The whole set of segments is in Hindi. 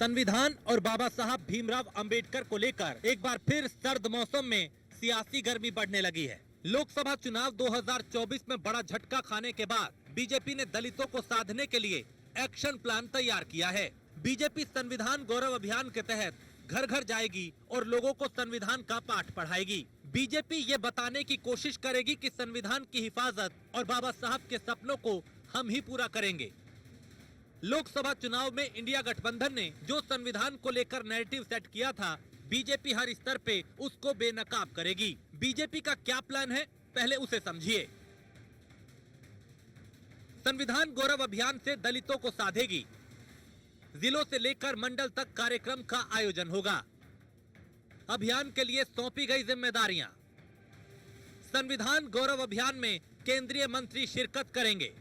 संविधान और बाबा साहब भीमराव अंबेडकर को लेकर एक बार फिर सर्द मौसम में सियासी गर्मी बढ़ने लगी है। लोकसभा चुनाव 2024 में बड़ा झटका खाने के बाद बीजेपी ने दलितों को साधने के लिए एक्शन प्लान तैयार किया है। बीजेपी संविधान गौरव अभियान के तहत घर घर जाएगी और लोगों को संविधान का पाठ पढ़ाएगी। बीजेपी ये बताने की कोशिश करेगी कि संविधान की हिफाजत और बाबा साहब के सपनों को हम ही पूरा करेंगे। लोकसभा चुनाव में इंडिया गठबंधन ने जो संविधान को लेकर नैरेटिव सेट किया था, बीजेपी हर स्तर पे उसको बेनकाब करेगी। बीजेपी का क्या प्लान है, पहले उसे समझिए। संविधान गौरव अभियान से दलितों को साधेगी। जिलों से लेकर मंडल तक कार्यक्रम का आयोजन होगा। अभियान के लिए सौंपी गई जिम्मेदारियां। संविधान गौरव अभियान में केंद्रीय मंत्री शिरकत करेंगे।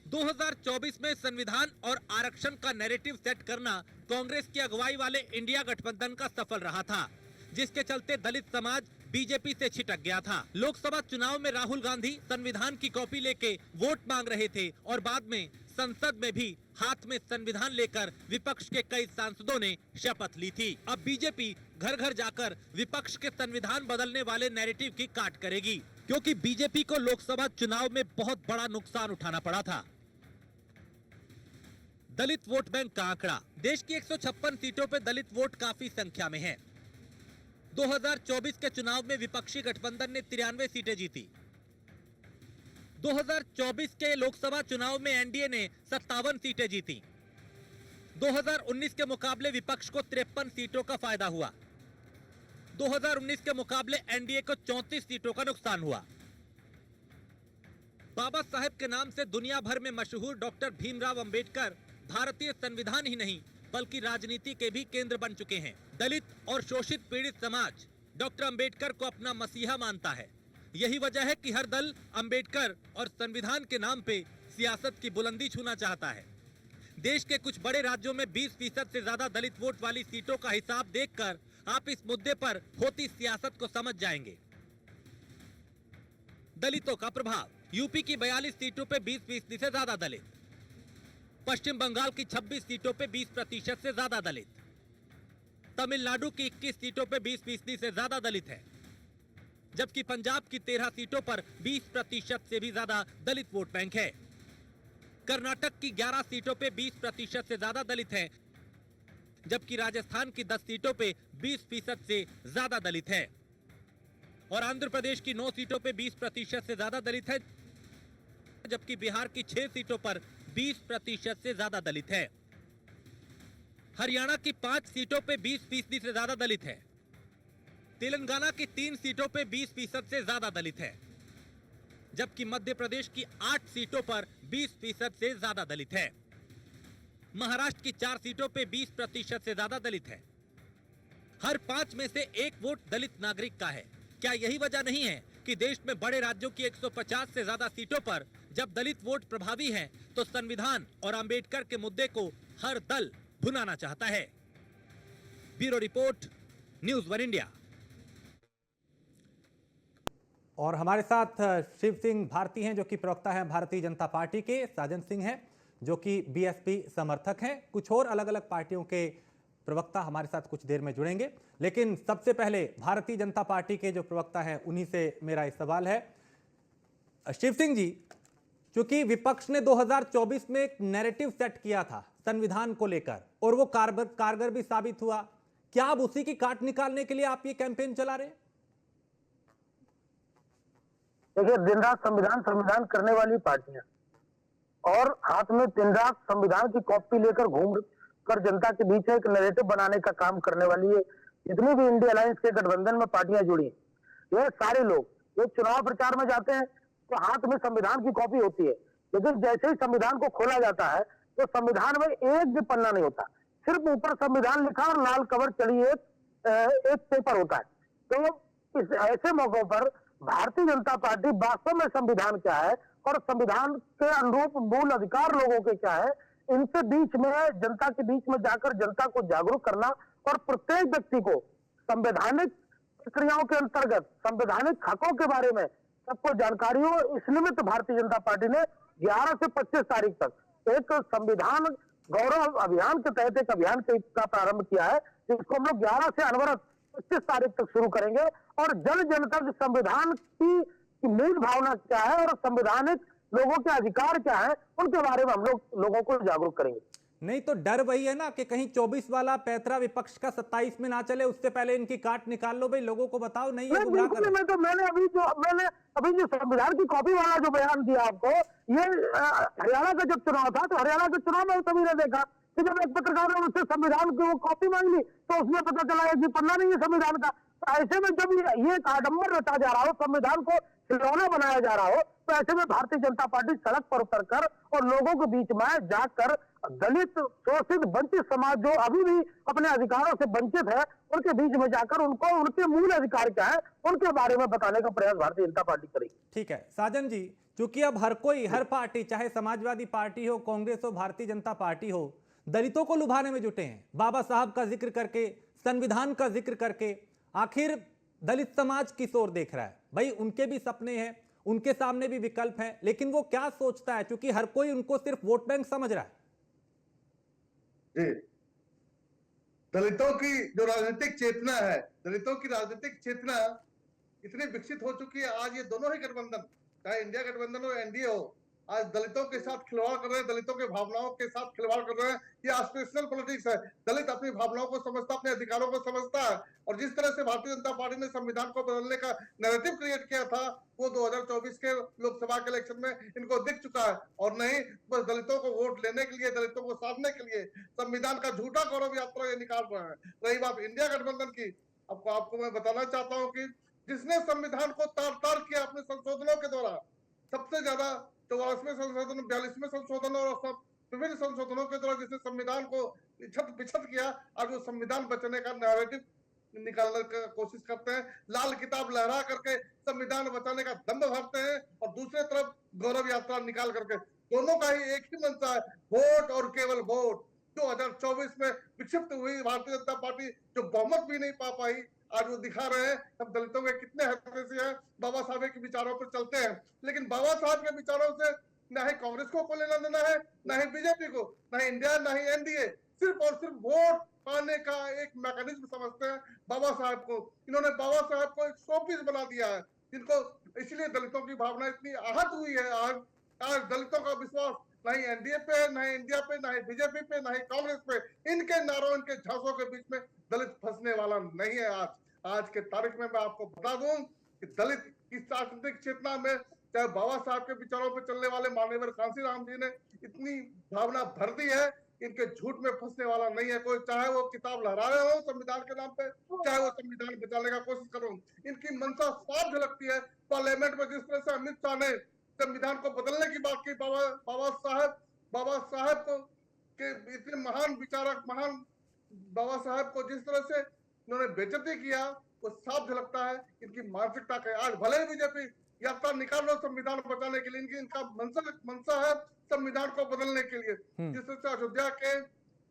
2024 में संविधान और आरक्षण का नैरेटिव सेट करना कांग्रेस की अगुवाई वाले इंडिया गठबंधन का सफल रहा था, जिसके चलते दलित समाज बीजेपी से छिटक गया था। लोकसभा चुनाव में राहुल गांधी संविधान की कॉपी लेके वोट मांग रहे थे और बाद में संसद में भी हाथ में संविधान लेकर विपक्ष के कई सांसदों ने शपथ ली थी। अब बीजेपी घर घर जाकर विपक्ष के संविधान बदलने वाले नैरेटिव की काट करेगी, क्योंकि बीजेपी को लोकसभा चुनाव में बहुत बड़ा नुकसान उठाना पड़ा था। दलित वोट बैंक का आंकड़ा। देश की 156 सीटों पर दलित वोट काफी संख्या में है। 2024 के चुनाव में विपक्षी गठबंधन ने 93 सीटें जीती। 2024 के लोकसभा चुनाव में एनडीए ने 57 सीटें जीती। 2019 के मुकाबले विपक्ष को 53 सीटों का फायदा हुआ। 2019 के मुकाबले एनडीए को 34 सीटों का नुकसान हुआ। बाबा साहेब के नाम से दुनिया भर में मशहूर डॉक्टर भीमराव अंबेडकर भारतीय संविधान ही नहीं बल्कि राजनीति के भी केंद्र बन चुके हैं। दलित और शोषित पीड़ित समाज डॉक्टर अंबेडकर को अपना मसीहा मानता है। यही वजह है कि हर दल अंबेडकर और संविधान के नाम पे सियासत की बुलंदी छूना चाहता है। देश के कुछ बड़े राज्यों में 20% से ज्यादा दलित वोट वाली सीटों का हिसाब देखकर आप इस मुद्दे पर होती सियासत को समझ जाएंगे। दलितों का प्रभाव। यूपी की 42 सीटों पे 20% से ज्यादा दलित। पश्चिम बंगाल की 26 सीटों पे 20% से ज्यादा दलित। तमिलनाडु की 21 सीटों पे 20% से ज्यादा दलित है, जबकि पंजाब की 13 सीटों पर 20% से भी ज्यादा दलित वोट बैंक है। कर्नाटक की 11 सीटों पे 20% से ज्यादा दलित हैं, जबकि राजस्थान की 10 सीटों पे 20% से ज्यादा दलित है और आंध्र प्रदेश की 9 सीटों पे 20% से ज्यादा दलित है, जबकि बिहार की 6 सीटों पर 20% से ज्यादा दलित है। हरियाणा की 5 सीटों पे 20% से ज्यादा दलित है। तेलंगाना की 3 सीटों पे 20% से ज्यादा दलित है, जबकि मध्य प्रदेश की 8 सीटों पर 20% से ज्यादा दलित है। महाराष्ट्र की 4 सीटों पे 20% से ज्यादा दलित है। हर 5 में से 1 वोट दलित नागरिक का है। क्या यही वजह नहीं है कि देश में बड़े राज्यों की 150 से ज्यादा सीटों पर जब दलित वोट प्रभावी है तो संविधान और अंबेडकर के मुद्दे को हर दल भुनाना चाहता है। Bureau report, news one India. और हमारे साथ शिव सिंह भारती हैं, जो कि प्रवक्ता हैं भारतीय जनता पार्टी के। साजन सिंह हैं, जो कि बीएसपी समर्थक हैं। कुछ और अलग अलग पार्टियों के प्रवक्ता हमारे साथ कुछ देर में जुड़ेंगे, लेकिन सबसे पहले भारतीय जनता पार्टी के जो प्रवक्ता हैं उन्हीं से मेरा एक सवाल है। शिव सिंह जी, चूंकि विपक्ष ने 2024 में एक नैरेटिव सेट किया था संविधान को लेकर और वो कारगर भी साबित हुआ, क्या अब उसी की काट निकालने के लिए आप ये कैंपेन चला रहे हैं? देखिए, दिन रात संविधान संविधान करने वाली पार्टियां और हाथ में दिन रात संविधान की कॉपी लेकर घूम कर जनता के बीच एक नैरेटिव बनाने का काम करने वाली है जितनी भी इंडिया अलायंस के गठबंधन में पार्टियां जुड़ी, ये सारे लोग ये चुनाव प्रचार में जाते हैं तो हाथ में संविधान की कॉपी होती है, लेकिन जैसे ही संविधान को खोला जाता है तो संविधान में एक भी पन्ना नहीं होता, सिर्फ ऊपर संविधान लिखा और लाल कवर चढ़ी एक पेपर होता है। तो इस ऐसे मौकों पर भारतीय जनता पार्टी वास्तव में संविधान क्या है और संविधान के अनुरूप मूल अधिकार लोगों के क्या है, इनसे बीच में जनता के बीच में जाकर जनता को जागरूक करना और प्रत्येक व्यक्ति को संवैधानिक प्रक्रियाओं के अंतर्गत संवैधानिक हकों के बारे में सबको जानकारी हो। इस निमित्त भारतीय जनता पार्टी ने 11 से 25 तारीख तक एक संविधान गौरव अभियान के तहत एक अभियान का प्रारंभ किया है, जिसको हम लोग 11 से अनवरत 25 तारीख तक शुरू करेंगे और जन जन तक संविधान की मूल भावना क्या है और संवैधानिक लोगों के अधिकार क्या है, उनके बारे में हम लोग लोगों को जागरूक करेंगे। नहीं तो डर वही है ना कि कहीं 24 वाला पैतरा विपक्ष का 27 में ना चले, उससे पहले इनकी काट निकाल लो भाई, लोगों को बताओ। नहीं है बिल्कुल, मैंने अभी जो संविधान की कॉपी वाला जो बयान दिया आपको, ये हरियाणा का जब चुनाव था, तो हरियाणा के चुनाव में तभी ने देखा कि जब एक पत्रकार ने उससे संविधान की वो कॉपी मांग ली, तो उसमें पता चला है कि पन्ना नहीं है संविधान का। तो ऐसे में जब ये एक आडंबर रचा जा रहा हो, संविधान को खिलौना बनाया जा रहा हो, तो ऐसे में भारतीय जनता पार्टी सड़क पर उतरकर और लोगों के बीच में जाकर दलित, शोषित, वंचित समाज जो अभी भी अपने अधिकारों से वंचित है, उनके बीच में जाकर उनको उनके मूल अधिकार क्या है उनके बारे में बताने का प्रयास भारतीय जनता पार्टी करेगी। ठीक है साजन जी, क्योंकि अब हर कोई, हर पार्टी, चाहे समाजवादी पार्टी हो, कांग्रेस हो, भारतीय जनता पार्टी हो, दलितों को लुभाने में जुटे हैं। बाबा साहब का जिक्र करके, संविधान का जिक्र करके, आखिर दलित समाज किस ओर देख रहा है भाई? उनके भी सपने हैं, उनके सामने भी विकल्प हैं, लेकिन वो क्या सोचता है? क्योंकि हर कोई उनको सिर्फ वोट बैंक समझ रहा है। जी, दलितों की जो राजनीतिक चेतना है, दलितों की राजनीतिक चेतना इतनी विकसित हो चुकी है। आज ये दोनों ही गठबंधन, चाहे इंडिया गठबंधन हो, एनडीए हो, आज दलितों के साथ खिलवाड़ कर रहे हैं, दलितों के भावनाओं के साथ खिलवाड़ कर रहे हैं। ये एस्पिरेशनल पॉलिटिक्स है। दलित अपनी भावनाओं को समझता, अपने अधिकारों को समझता है। और जिस तरह से भारतीय जनता पार्टी ने संविधान को बदलने का नैरेटिव क्रिएट किया था, वो 2024 के लोकसभा के इलेक्शन में इनको दिख चुका है। और नहीं बस दलितों को वोट लेने के लिए, दलितों को साधने के लिए संविधान का झूठा गौरव यात्रा ये निकाल रहे हैं। रही बात इंडिया गठबंधन की, आपको मैं बताना चाहता हूँ कि जिसने संविधान को तार तार किया अपने संशोधनों के द्वारा, सबसे ज्यादा 44वें संशोधन, 42वें संशोधन और सब विभिन्न संशोधनों के द्वारा जिसने संविधान को पिछत किया, आज वो संविधान बचाने का नैरेटिव निकालने की कोशिश करते हैं। लाल किताब लहरा करके संविधान बचाने का दम भरते हैं और दूसरी तरफ गौरव यात्रा निकाल करके, दोनों का ही एक ही मंशा है, वोट और केवल वोट। 2024 में विक्षिप्त हुई भारतीय जनता पार्टी जो बहुमत भी नहीं पा पाई, आज वो दिखा रहे हैं हम दलितों के कितने हृदय हैं, बाबा साहब के विचारों पर चलते हैं। लेकिन बाबा साहब के विचारों से न ही कांग्रेस को लेना देना है, न ही बीजेपी को, न ही इंडिया, न ही एनडीए। सिर्फ और सिर्फ वोट पाने का एक मैकेनिज्म समझते हैं बाबा साहब को। इन्होंने बाबा साहब को एक शोपीस बना दिया है, जिनको इसलिए दलितों की भावना इतनी आहत हुई है। आज दलितों का विश्वास न ही एनडीए पे है, न ही इंडिया पे, न ही बीजेपी पे, न ही कांग्रेस पे। इनके नारों, इनके झांसों के बीच में दलित फंसने वाला नहीं है। आज के तारीख में मैं आपको बता दूं कि दलित की राजनीतिक चेतना में चाहे बाबा साहब के विचारों पर चलने वाले माननीय कांशीराम जी ने इतनी भावना भर दी है, इनके झूठ में फंसने वाला नहीं है कोई। चाहे वो किताब लहरा रहे हो संविधान के नाम पे, चाहे वो संविधान बचाने का कोशिश करो, इनकी मंशा साफ झलकती है। पार्लियामेंट में जिस तरह से अमित शाह ने संविधान को बदलने की बात की, बाबा साहब को के इतने महान विचारक, महान बाबा साहब को जिस तरह से उन्होंने बेइज्जती किया, वो साफ झलकता है इनकी मानसिकता के। आज भले ही बीजेपी यात्रा निकाल लो संविधान बचाने के लिए, इनका मंशा है संविधान को बदलने के लिए। जिस तरह से अयोध्या के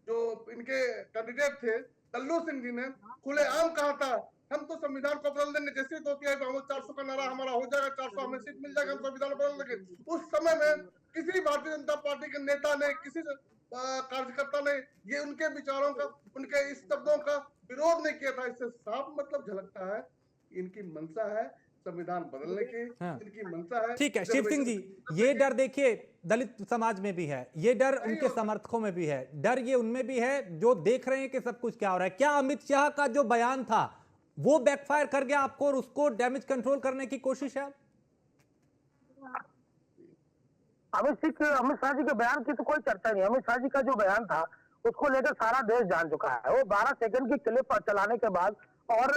जो इनके कैंडिडेट थे लल्लू सिंह जी ने खुलेआम कहा था हम तो संविधान को बदल देंगे, जैसे ही 400 का नारा हमारा हो जाएगा, 400 हमें सीट मिल जाएगा, हम संविधान बदल देंगे। उस समय में किसी भारतीय जनता पार्टी के नेता ने, किसी कार्यकर्ता ने ये उनके विचारों का, उनके इस शब्दों का विरोध नहीं किया था। इससे साफ मतलब झलकता है इनकी मंशा है संविधान बदलने की। इनकी मंशा है। ठीक है शिव सिंह जी, ये डर देखिए दलित समाज में भी है, ये डर उनके समर्थकों में भी है, डर ये उनमें भी है जो देख रहे हैं कि सब कुछ क्या हो रहा है। क्या अमित शाह का जो बयान था वो बैकफायर कर गया आपको और उसको डैमेज कंट्रोल करने की कोशिश है? अमित शाह जी के बयान की तो कोई चर्चा नहीं। अमित शाह जी का जो बयान था उसको लेकर सारा देश जान चुका है। वो 12 सेकंड की क्लिप चलाने के बाद और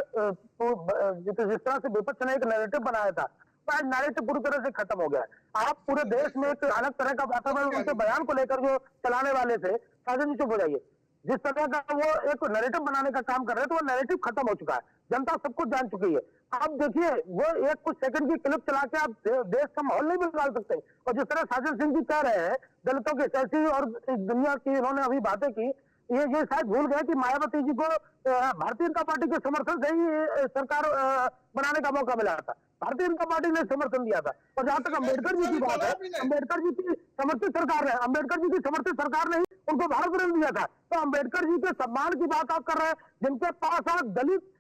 जिस तरह से विपक्ष ने एक नैरेटिव बनाया था, आज नैरेटिव पूरी तरह से खत्म हो गया है। आप पूरे देश में एक अलग तरह का वातावरण उनके बयान को लेकर जो चलाने वाले थे, साजन जी चुप हो जाइए, जिस तरह का वो एक नैरेटिव बनाने का काम कर रहे थे, वो नैरेटिव खत्म हो चुका है। जनता सब कुछ जान चुकी है। आप देखिए वो एक कुछ सेकंड की क्लिप चला के आप देश का माहौल नहीं बिगाड़ सकते। और जिस तरह साजन सिंह जी कह रहे हैं दलितों की कैसी और दुनिया की इन्होंने अभी बातें की, ये शायद भूल गए कि मायावती जी को भारतीय जनता पार्टी के समर्थन से ही सरकार बनाने का मौका मिला था। भारतीय जनता पार्टी ने समर्थन दिया था। और जहां तक अम्बेडकर जी की बात है, अम्बेडकर जी की समर्थित सरकार ने, अम्बेडकर जी की समर्थित सरकार ने ही उनको भारत रत्न दिया था। तो अम्बेडकर जी के सम्मान की बात आप कर रहे हैं, जिनके पास आज दलित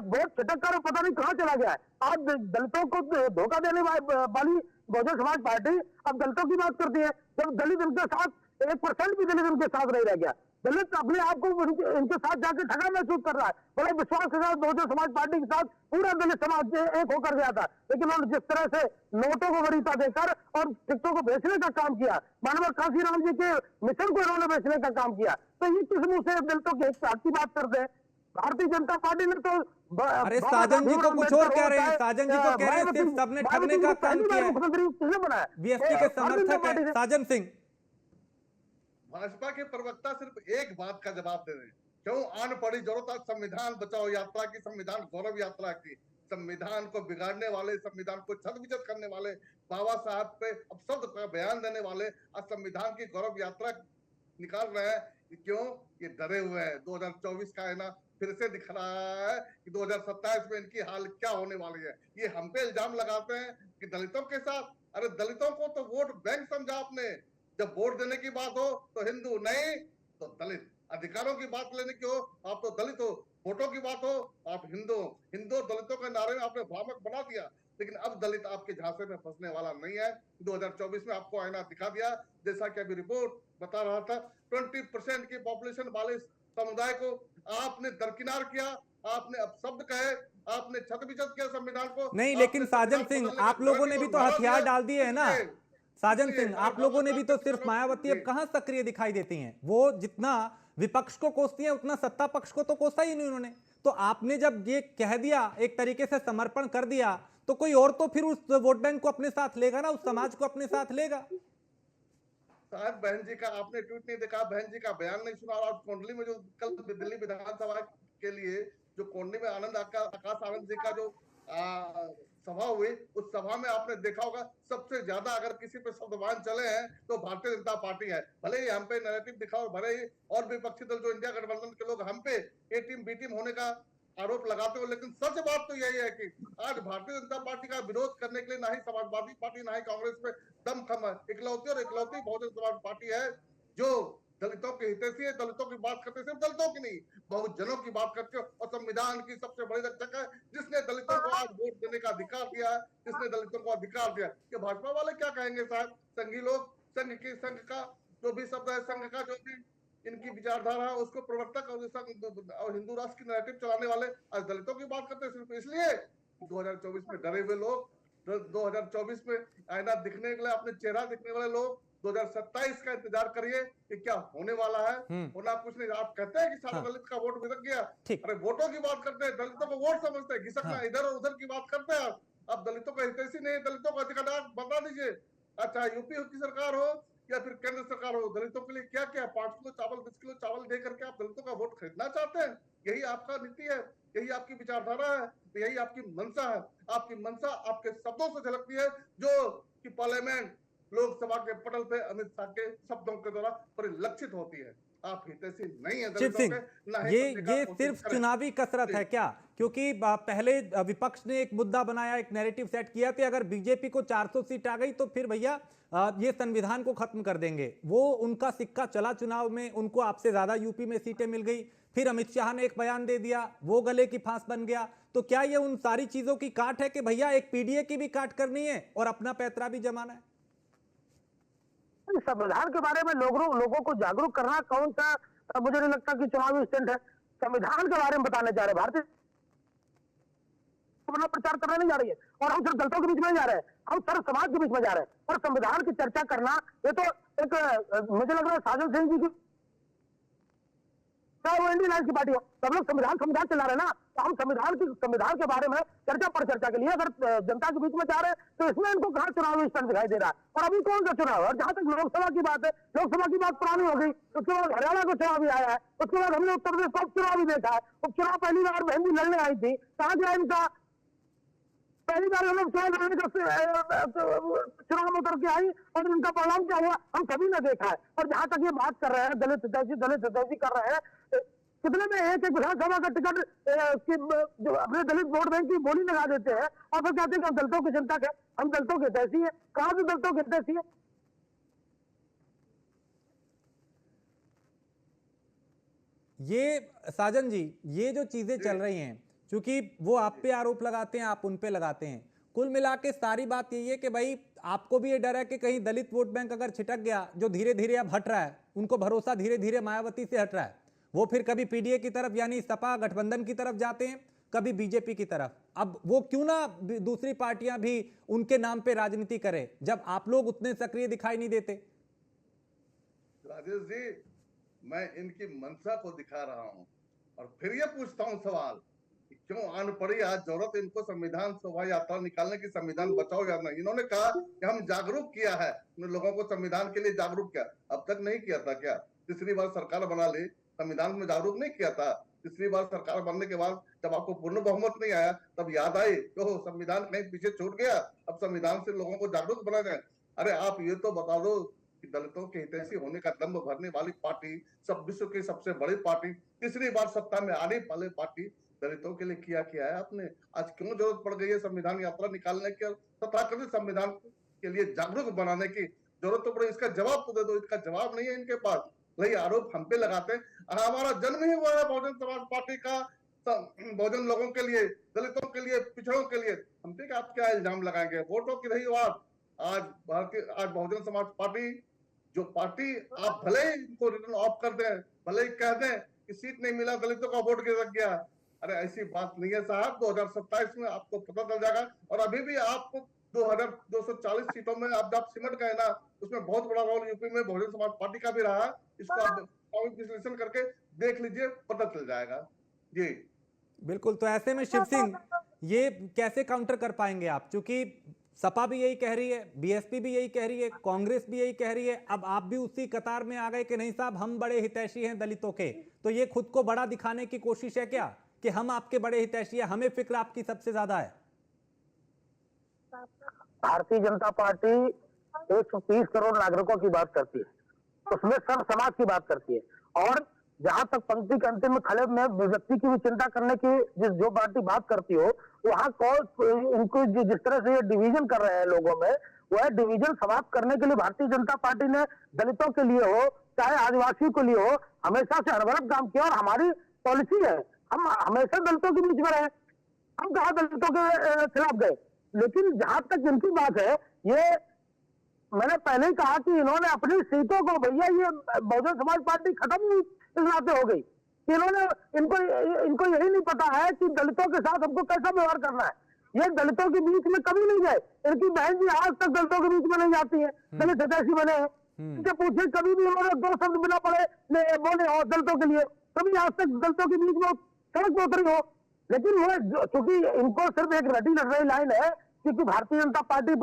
वोट छिटक कर पता नहीं कहाँ चला गया है। आज दलितों को धोखा देने वाली बहुजन समाज पार्टी अब दलितों की बात करती है, जब दलित उनके साथ 1% भी दलित उनके साथ नहीं रह गया। दलित अपने आप को इनके साथ जाकर ठगा महसूस कर रहा है। बड़े विश्वास के साथ बहुजन समाज पार्टी के साथ पूरा दलित समाज एक होकर गया था, लेकिन उन्होंने जिस तरह से नोटों को वरीयता देकर और टिकटों को बेचने का काम किया, मानव काशीराम जी के मिशन को इन्होंने बेचने का काम किया, तो ये किस मुंह से दलितों के हित की बात करते हैं। भारतीय जनता पार्टी ने तो अरे साजन जी तो कुछ और कह रहे हैं, साजन जी तो कह रहे हैं सिर्फ सबने ठगने का काम किया है। मुख्यमंत्री किसने बनाया? बीएसपी के समर्थक है साजन सिंह। भाजपा के प्रवक्ता सिर्फ एक बात का जवाब दे रहे हैं, क्यों आन पड़ी जरूरत आज संविधान बचाओ यात्रा की, संविधान गौरव यात्रा की। संविधान को बिगाड़ने वाले, संविधान को छद-विछद करने वाले, बाबा साहब पे अपशब्द का बयान देने वाले आज संविधान की गौरव यात्रा निकाल रहे हैं। क्यों? ये डरे हुए हैं। 2024 का है ना, फिर से दिख रहा है कि 2027 में इनकी हाल क्या होने वाली है। ये हम पे इल्जाम लगाते हैं कि दलितों के साथ, अरे दलितों को तो वोट बैंक समझा आपने। जब वोट देने की बात हो तो हिंदू, नहीं तो दलित। अधिकारों की बात लेने की हो आप तो दलित हो, वोटों की बात हो आप हिंदू। हिंदू दलितों के नारे में आपने भ्रामक बना दिया, लेकिन अब दलित आपके झांसे में फंसने वाला नहीं है। 2024 में आपको आईना दिखा दिया, जैसा कि अभी रिपोर्ट बता रहा था। 20% की पॉपुलेशन वाले समुदाय को आपने दरकिनार किया, आपने अपशब्द कहे, आपने छद-विछद किया संविधान को। नहीं, लेकिन साजन सिंह आप लोगों ने भी तो हथियार डाल दिए है ना। साजन सिंह आप लोगों ने भी तो सिर्फ मायावती अब कहां सक्रिय दिखाई देती हैं। वो जितना विपक्ष को कोसती है उतना सत्ता पक्ष को तो कोसा ही नहीं उन्होंने। तो आपने जब ये कह दिया, एक तरीके से समर्पण कर दिया, तो कोई और तो फिर उस वोट बैंक को अपने साथ लेगा ना, उस समाज को अपने साथ लेगा। शायद बहन जी का आपने ट्वीट नहीं देखा, बहन जी का बयान नहीं सुना। और कोंडली में जो कल दिल्ली विधानसभा के लिए जो कोंडली में आकाश आनंद जी का जो सभा हुई, उस सभा में आपने देखा होगा सबसे ज्यादा अगर किसी पे शब्दवान चले हैं तो भारतीय जनता पार्टी है। भले ही हम पे नैरेटिव दिखाओ, भले ही और विपक्षी दल जो इंडिया गठबंधन के लोग हम पे ए टीम बी टीम होने का आरोप लगाते हो, लेकिन सच बात तो यही है कि आज भारतीय जनता पार्टी का विरोध करने के लिए ना ही समाजवादी पार्टी ना ही कांग्रेस पे दम खम है। इकलौती और इकलौती बहुजन समाज पार्टी है जो दलितों के हितैषी है, दलितों की बात करते, सिर्फ दलितों की नहीं बहुजनों की बात करते हो, और संविधान की सबसे बड़ी रक्षक है जिसने दलितों को आज वोट देने का अधिकार दिया है, जिसने दलितों को अधिकार दिया। कि भाजपा वाले क्या कहेंगे साहब? संघी लोग, संघ का जो भी शब्द है, संघ का जो भी इनकी विचारधारा है उसको प्रवर्तक और हिंदू राष्ट्र की नैरेटिव चलाने वाले आज दलितों की बात करते हैं सिर्फ इसलिए 2024 में डरे हुए लोग। 2024 में आईना दिखने के लिए, अपने चेहरा दिखने वाले लोग 2027 का इंतजार करिए कि क्या होने वाला है। होना कुछ नहीं। आप कहते हैं कि सारा दलित का वोट घिसक गया, अरे वोटों की बात करते हैं, दलितों को वोट समझते हैं, घिसकना इधर और उधर की बात करते हैं। आप दलितों का हितैषी नहीं, दलितों का अधिकार बता दीजिए। अच्छा, यूपी की सरकार हो या फिर केंद्र सरकार हो, दलितों के लिए क्या क्या 5 किलो चावल 10 किलो चावल दे करके आप दलितों का वोट खरीदना चाहते हैं? यही आपका नीति है, यही आपकी विचारधारा है, यही आपकी मंशा है। आपकी मंशा आपके शब्दों से झलकती है, जो कि पार्लियामेंट लोकसभा के पटल पे अमित शाह के शब्दों के द्वारा परिलक्षित होती है। आप हितैषी नहीं है शिव सिंह, ये सिर्फ चुनावी कसरत है क्या? क्योंकि पहले विपक्ष ने एक मुद्दा बनाया, एक नैरेटिव सेट किया कि अगर बीजेपी को 400 सीट आ गई तो फिर भैया ये संविधान को खत्म कर देंगे। वो उनका सिक्का चला चुनाव में, उनको आपसे ज्यादा यूपी में सीटें मिल गई। फिर अमित शाह ने एक बयान दे दिया, वो गले की फांस बन गया। तो क्या ये उन सारी चीजों की काट है कि भैया एक पीडीए की भी काट करनी है और अपना पैतरा भी जमाना है? संविधान के बारे में लोगों को जागरूक करना कौन सा, मुझे नहीं लगता कि चुनावी स्टंट है। संविधान के बारे में बताने जा रहे भारतीय प्रचार करने नहीं जा रही है, और हम सिर्फ दलितों के बीच में जा रहे हैं, हम सर्व समाज के बीच में जा रहे हैं। और संविधान की चर्चा करना ये तो एक मुझे लग रहा है साजन सिंह जी की वो इंडियन लाइन की पार्टी हो, सब लोग संविधान चला रहे हैं ना। तो हम संविधान के बारे में चर्चा पर चर्चा के लिए अगर जनता के बीच में जा रहे हैं तो इसमें इनको कहाँ चुनावी स्टंट दिखाई दे रहा है? और अभी कौन सा चुनाव है? और जहां तक लोकसभा की बात है, लोकसभा की बात पुरानी हो गई। उसके बाद हरियाणा का चुनाव भी आया है, उसके बाद हमने उत्तर प्रदेश का उपचुनाव भी देखा है। उपचुनाव पहली बार बहन जी लड़ने आई थी, कहाँ गया इनका? पहली बार हम लोग चुनाव में उतर के आई और इनका परिणाम क्या हुआ हम सभी ने देखा है। और जहां तक ये बात कर रहे हैं दलित हितैषी कर रहे हैं, कितने में एक विधानसभा का टिकट जो अपने दलित वोट बैंक की बोली लगा देते हैं और फिर कहते हैं कि हम दलितों की जनता है, हम दलितों के हितैषी है। कहां से दलितों के हितैषी है? ये साजन जी, ये जो चीजें चल रही हैं, क्योंकि वो आप पे आरोप लगाते हैं, आप उन पे लगाते हैं, कुल मिला के सारी बात यही है कि भाई आपको भी ये डर है कि कहीं दलित वोट बैंक अगर छिटक गया, जो धीरे धीरे अब हट रहा है, उनको भरोसा धीरे धीरे मायावती से हट रहा है, वो फिर कभी पीडीए की तरफ यानी सपा गठबंधन की तरफ जाते हैं, कभी बीजेपी की तरफ। अब वो क्यों ना दूसरी पार्टियां भी उनके नाम पे राजनीति करें, जब आप लोग उतने सक्रिय दिखाई नहीं देते। राजेश जी, मैं इनकी मंशा को दिखा रहा हूं और फिर ये पूछता हूं सवाल कि क्यों आन पड़ी आज जरूरत इनको संविधान शोभा यात्रा निकालने की, संविधान बचाओ या नहीं। इन्होंने कहा कि हम जागरूक किया है, लोगों को संविधान के लिए जागरूक किया, अब तक नहीं किया था क्या? तीसरी बार सरकार बना ली, संविधान में जागरूक नहीं किया था? तीसरी बार सरकार बनने के बाद जब आपको पूर्ण बहुमत नहीं आया, तब याद आई तो संविधान कहीं पीछे छूट गया, अब संविधान से लोगों को जागरूक बना जाए। अरे आप ये तो बता दो कि दलितों के हितैषी होने का दम्भ भरने वाली पार्टी, सब विश्व की सबसे बड़ी पार्टी, तीसरी बार सत्ता में आने वाली पार्टी, दलितों के लिए किया है आपने? आज क्यों जरूरत पड़ गई है संविधान यात्रा निकालने की, तथाकथित संविधान के लिए जागरूक बनाने की जरूरत तो पड़े? इसका जवाब तो दे दो। इसका जवाब नहीं है इनके पास। वही आरोप हम पे लगाते हैं। हमारा जन्म ही हुआ है बहुजन समाज पार्टी का, बहुजन लोगों के लिए, दलितों के लिए, पिछड़ों के लिए। हम पे आप क्या इल्जाम लगाएंगे? वोटों की रही बात। आज बहुजन समाज पार्टी जो पार्टी, आप भले ही इनको रिटर्न ऑफ कर दें, भले ही कह दें कि सीट नहीं मिला, दलितों का वोट गिर गया, अरे ऐसी बात नहीं है साहब। 2027 में आपको पता चल जाएगा। और अभी भी आपको 2240 सीटों में आप जब सिमट गए ना, उसमें बहुत बड़ा रोल यूपी में बहुजन समाज पार्टी का भी रहा है। इसको आप विश्लेषण करके देख लीजिए, पता चल जाएगा जी। बिल्कुल। तो ऐसे में शिव सिंह, ये कैसे काउंटर कर पाएंगे आप? क्योंकि सपा भी यही कह रही है, बीएसपी भी यही कह रही है, कांग्रेस भी यही कह रही है, अब आप भी उसी कतार में आ गए कि नहीं साहब हम बड़े हितैषी हैं दलितों के। तो ये खुद को बड़ा दिखाने की कोशिश है क्या कि हम आपके बड़े हितैषी हैं, हमें फिक्र आपकी सबसे ज्यादा है? भारतीय जनता पार्टी 130 करोड़ नागरिकों की बात करती है, उसमें सब समाज की बात करती है। और जहां तक पंक्ति के अंतिम में खड़े में व्यक्ति की भी चिंता करने की जो पार्टी बात करती हो, वहां कौन इनको जिस तरह से ये डिवीजन कर रहे हैं लोगों में, वह डिवीजन समाप्त करने के लिए भारतीय जनता पार्टी ने दलितों के लिए हो चाहे आदिवासियों के लिए हो, हमेशा से हरभरत काम किया। और हमारी पॉलिसी है, हम हमेशा दलितों के बीच में रहे, हम कहा दलितों के खिलाफ गए। लेकिन जहां तक इनकी बात है, ये मैंने पहले ही कहा कि इन्होंने अपनी सीटों को, भैया ये बहुजन समाज पार्टी खत्म इस नाते हो गई, इन्होंने इनको यही नहीं पता है कि दलितों के साथ हमको कैसा व्यवहार करना है। ये दलितों के बीच में कभी नहीं गए। इनकी बहन जी आज तक दलितों के बीच में नहीं जाती है, दलित हितैषी बने हैं। इनसे पूछे कभी भी उन्होंने दो शब्द बिना पढ़े बोले हो दलितों के लिए, कभी आज तक दलितों के बीच में सड़क पर उतरी हो। लेकिन वो चूंकि इनको सिर्फ एक रटी रटनी लाइन है, क्योंकि भारतीय जनता पार्टी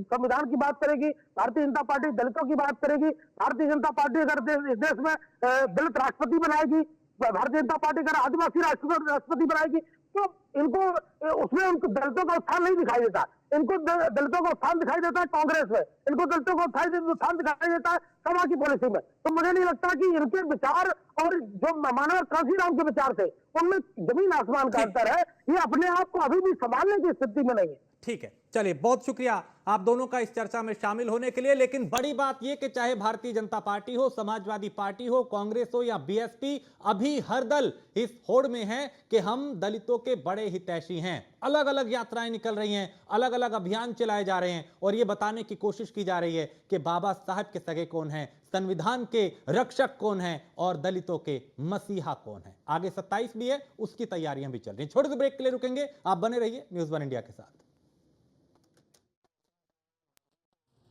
संविधान की बात करेगी, भारतीय जनता पार्टी दलितों की बात करेगी, भारतीय जनता पार्टी अगर इस देश में दलित राष्ट्रपति बनाएगी, भारतीय जनता पार्टी अगर आदिवासी राष्ट्रपति बनाएगी, तो इनको उसमें उनको दलितों का उत्थान नहीं दिखाई देता। इनको दलितों का उत्थान दिखाई देता है कांग्रेस में, इनको दलितों का उत्थान दिखाई देता है सपा की पॉलिसी में। तो मुझे नहीं लगता कि इनके विचार और जो मानव कांसीराम के विचार थे उनमें जमीन आसमान का अंतर है। ये अपने आप को अभी भी संभालने की स्थिति में नहीं है। ठीक है, चलिए बहुत शुक्रिया आप दोनों का इस चर्चा में शामिल होने के लिए। लेकिन बड़ी बात यह कि चाहे भारतीय जनता पार्टी हो, समाजवादी पार्टी हो, कांग्रेस हो या बीएसपी, अभी हर दल इस होड़ में है कि हम दलितों के बड़े हितैषी हैं। अलग अलग यात्राएं निकल रही हैं, अलग अलग अभियान चलाए जा रहे हैं और यह बताने की कोशिश की जा रही है कि बाबा साहब के सगे कौन है, संविधान के रक्षक कौन है और दलितों के मसीहा कौन है। आगे 27 भी है, उसकी तैयारियां भी चल रही हैं। छोटे से ब्रेक के लिए रुकेंगे, आप बने रहिए न्यूज़ वन इंडिया के साथ।